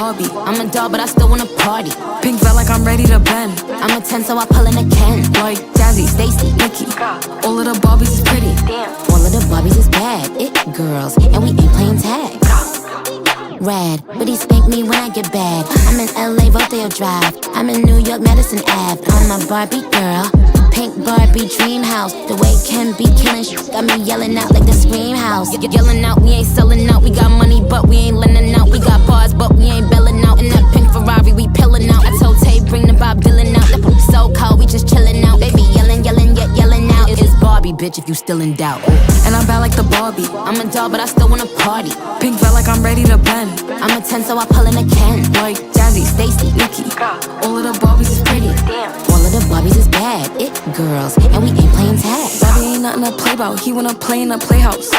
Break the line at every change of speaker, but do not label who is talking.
Barbie.
I'm a doll, but I still wanna party.
Pink felt like I'm ready to bend.
I'm a 10, so I pull in a Ken.
Like Jazzy,
Stacy,
Nikki, all of the Barbies is pretty.
all of the Barbies is bad. It girls, and we ain't playing tag. Rad, but he spank me when I get bad. I'm in LA, Rodeo Drive. I'm in New York, Madison Ave. I'm a Barbie girl, pink Barbie dream house. The way Ken be killing shit got me yelling out like the Scream House. Yelling out, we ain't selling out. We got money, but we ain't lending out. We got bars, but we ain't belling out. In that pink Ferrari, we pillin' out. I told Tay, bring the Bob Dylan out. The poop so cold, we just chillin' out. They be yelling, yelling, yet yelling out. It's Barbie, bitch, if you still in doubt.
And I'm bad like the Barbie.
I'm a doll, but I still wanna party.
Pink felt like I'm ready to bend.
I'm a 10, so I pull in a Ken.
Like Jazzy,
Stacy,
Nikki, all of the Barbies is pretty.
all of the Barbies is bad. It girls, and we ain't playing tag.
Bobby ain't nothing to play about. He wanna play in the playhouse.